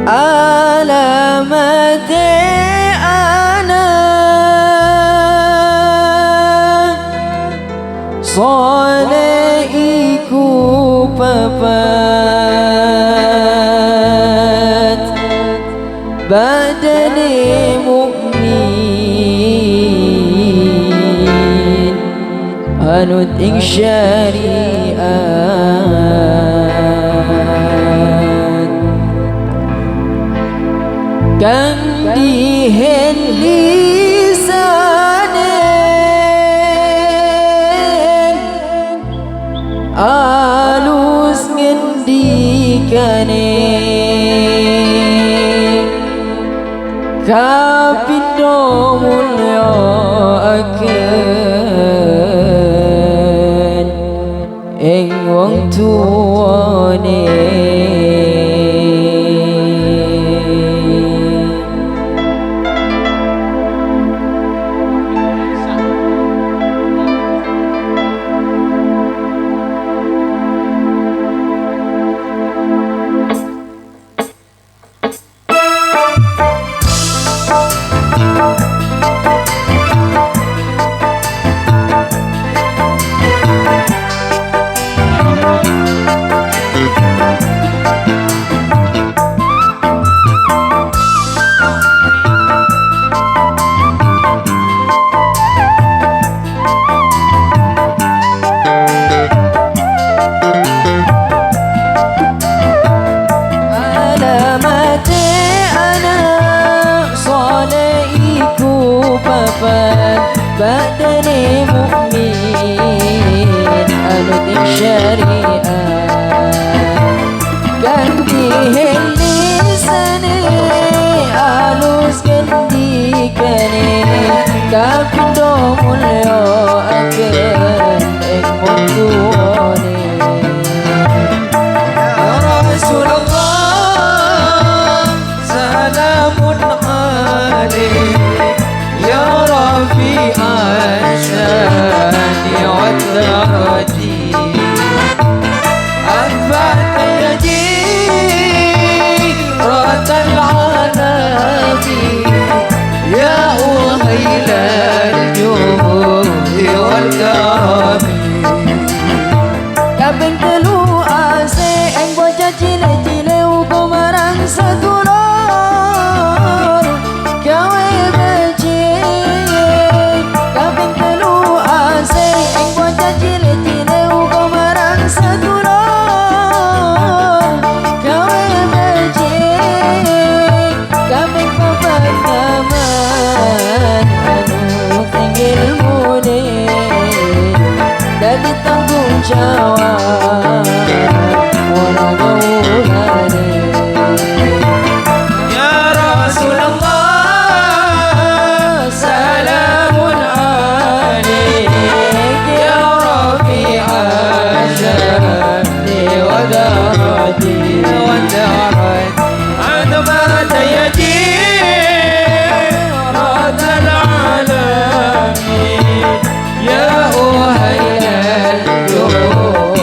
Alamate ana Soleiku papat Badani mu'min Anut ing syariat Kang dihen lisanen alus ngendikane kapindo mulya akan ing wong tuwane Badani mu'min anut ing syariat ganti helisane alus gendikane kapindo mulya akan ing wong tuwane ya Rasulullah salamun alaik ya Rafi'an syani wadraji Anfa'at yadi ratal alami Ya uhailal juhudi wal karami Kabin telu ase eng bocah cile-cile uko marang sedulur gawe becik kabin telu ase eng bocah cile-cile uko marang sedulur gawe becik kabin papat taman anu ing ilmune dadi tanggung jawab ora gaulane ya Rasulullah salamun alaik ya Rafi'an syani wa darati Anfa'at yadi ratal alamin ya uhailal juhudi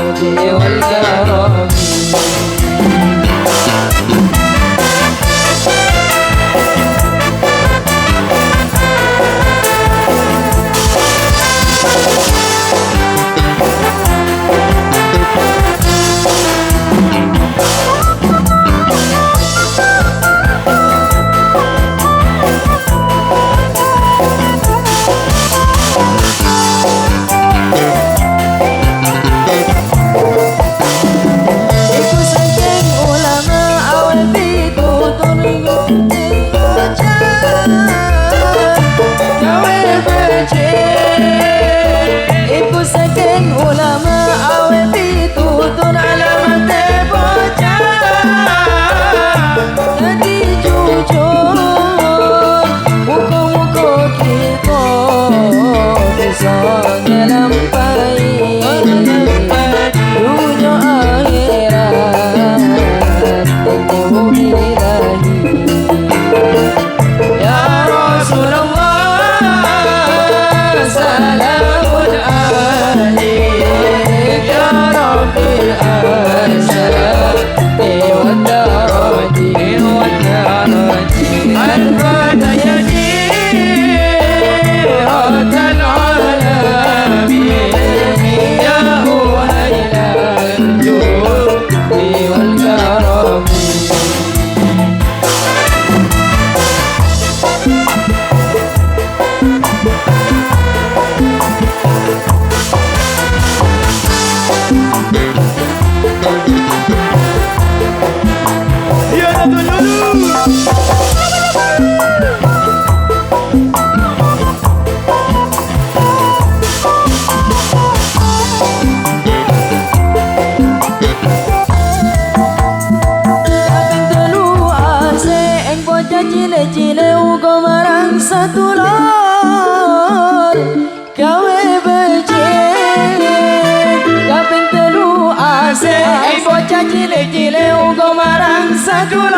cilik-cilik uga marang sadulur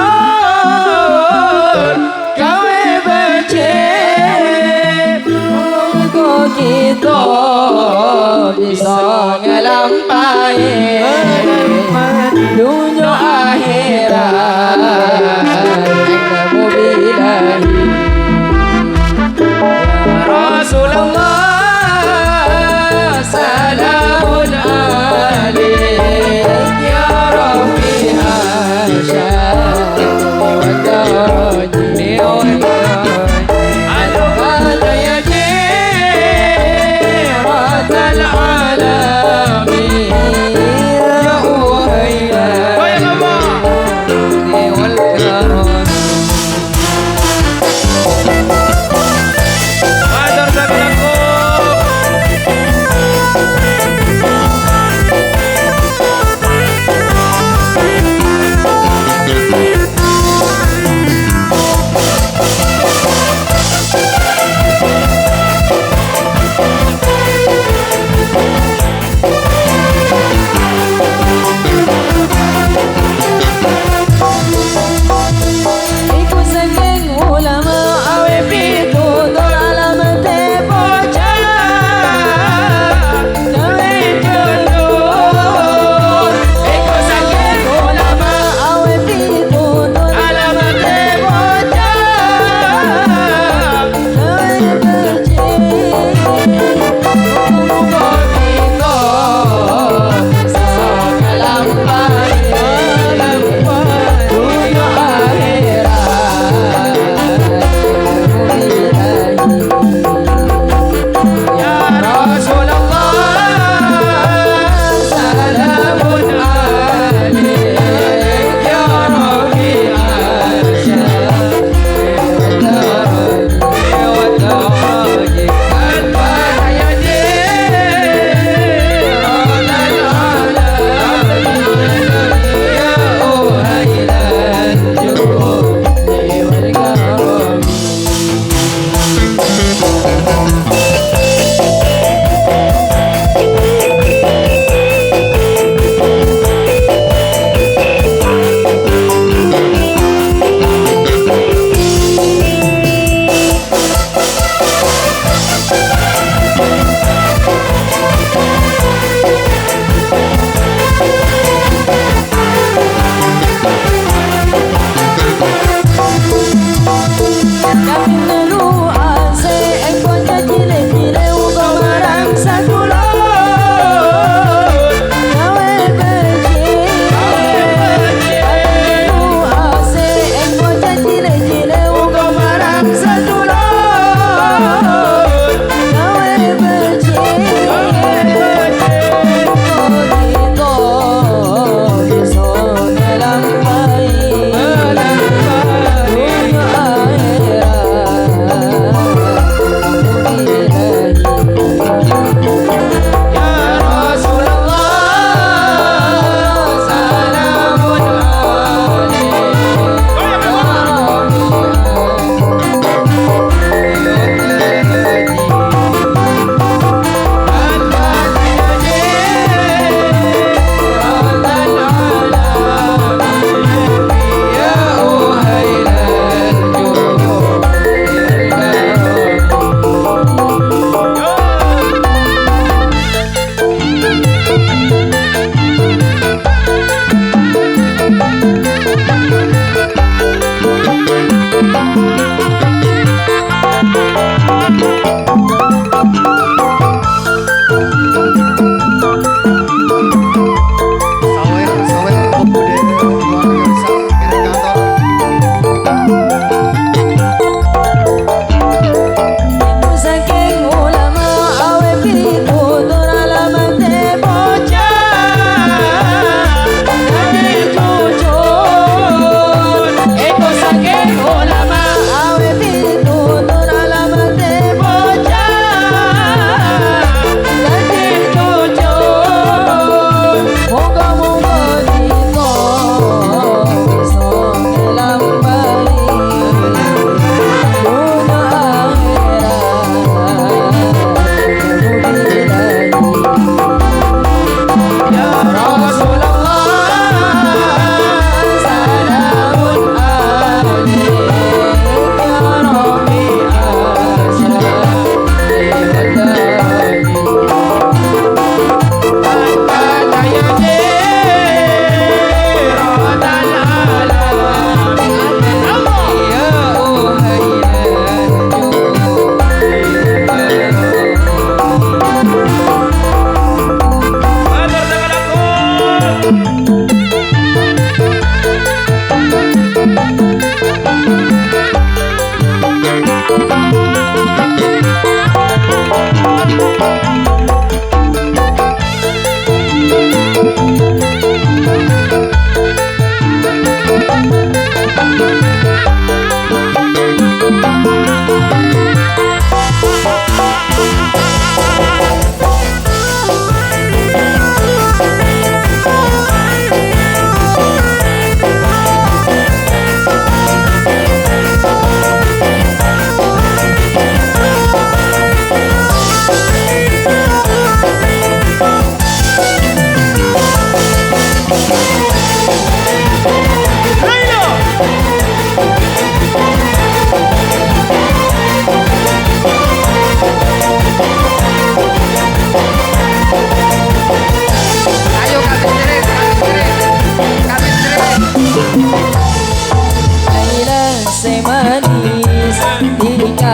gawe becik uga kita bisa ngelampahi dunia akhirat ilmu bilahi Rasulullah salamun alaik ya Rabbi asyari wa daraji aluka ya jiratal alamin ya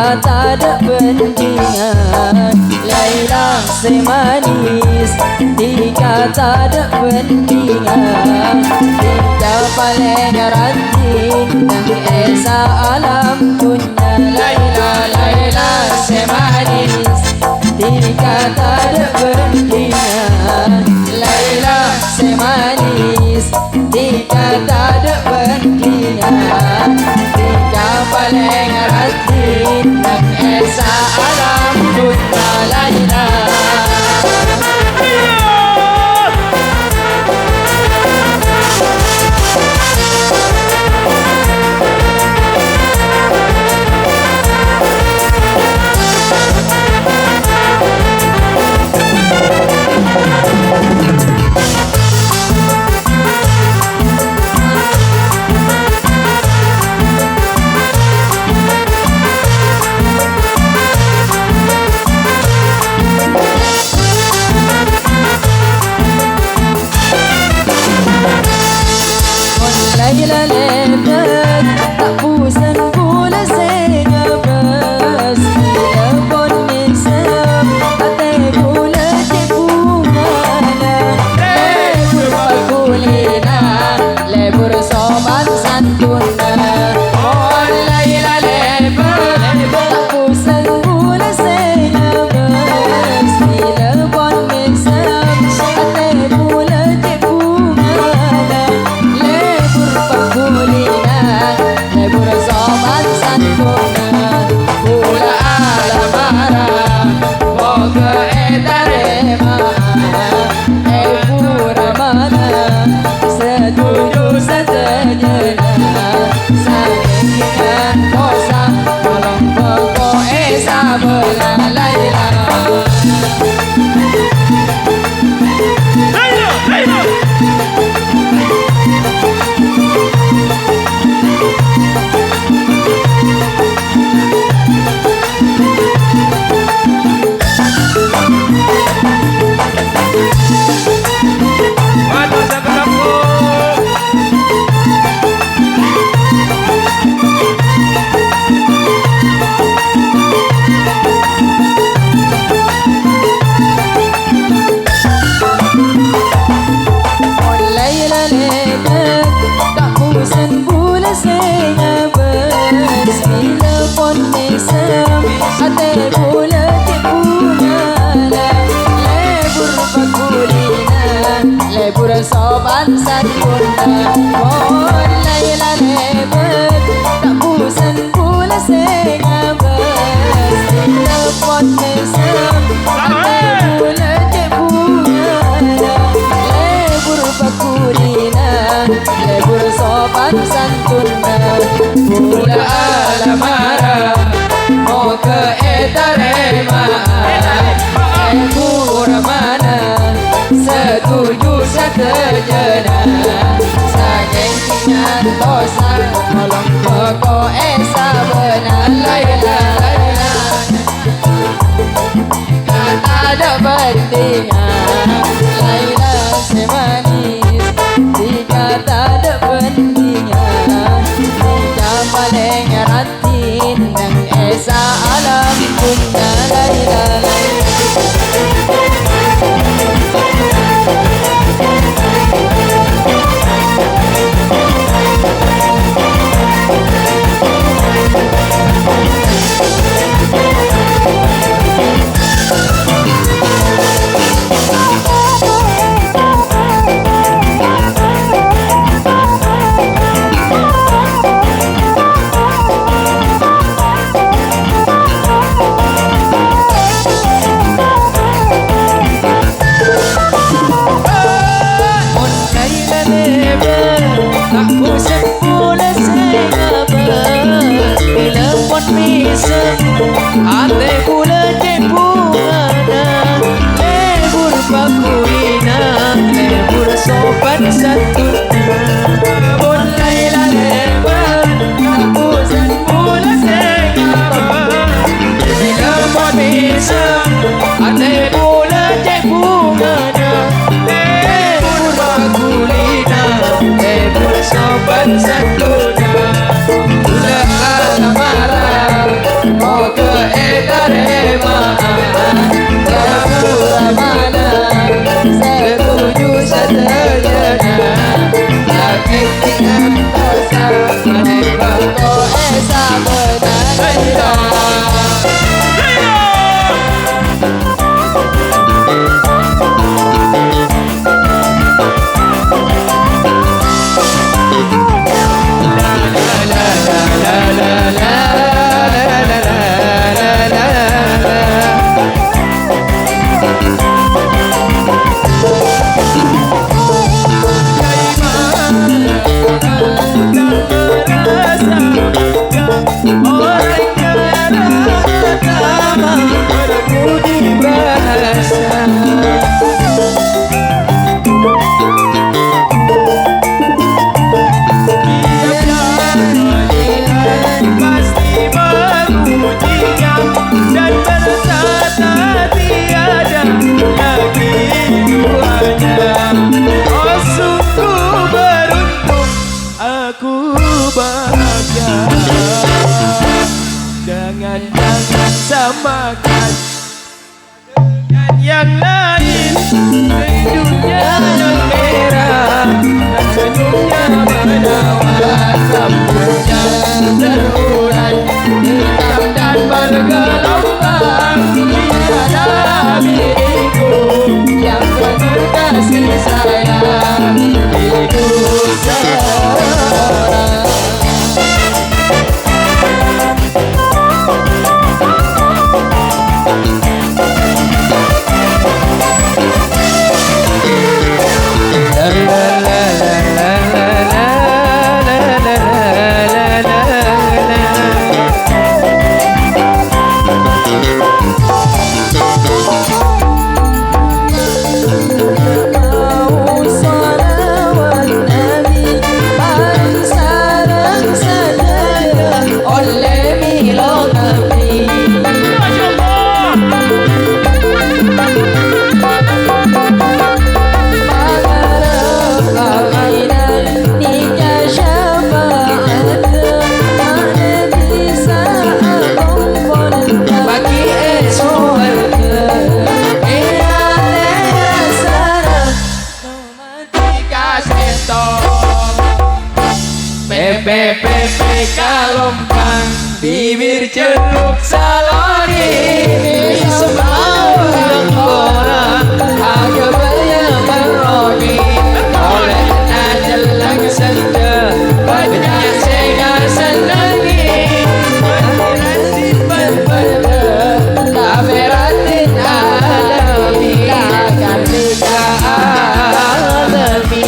Jika tak ada pentingan Laila semanis Jika tak ada pentingan Jika paling rajin Dan esa alam dunia Laila, Laila semanis Jika tak ada pentingan Laila semanis Jika tak ada pentingan Jika paling rajin Dan esa alam dunia Laila Laila lebat tak pusan pula saya bas Bila pun nisam atai pula tipu mana Lebur pakulina lebur sobat santuna Oh Laila lebat tak pusan pula saya bas Bila pun nisam atai pula tipu mana Pakulina, lebur sobat santuna Pula alamara, moga etarema pura mana, setuju seterjena Sakingan dosa, tolong pokok esa belah Laila Ate pula tipu mana Lebur pakulina Lebur sobat santuna Oh Laila lebat tak pusan pula sengabas Telepon mesem Ate pula tipu mana Lebur pakulina Lebur sobat santuna Pula alamara Moga etarema pura mana setuju seterjena Saking kingan dosa tolong pokok esa benar Laila Laila Kata ada pentingan Laila semanis Jika tak ada pentingan Jika paling ratin Dan esa alam dunia Laila Laila Ate pula tipu mana Lebur pakulina Lebur sobat santuna Pun Laila lebat tak pusan pula sengapa Bila pun bisa Ate pula tipu mana Lebur pakulina Lebur sobat santuna Pula alamara Moga kasih sayang hidup seorang. Pepe kalompang bibir ceruk saloni semua orang agak banyak beroni oleh najelang senja banyak sega senangi beratin berbeda tak beratin alami takkan tiga alami.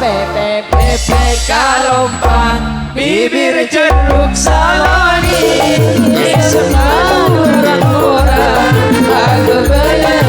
Pepe kalompang bibir ceruk saloni semua orang-orang agak banyak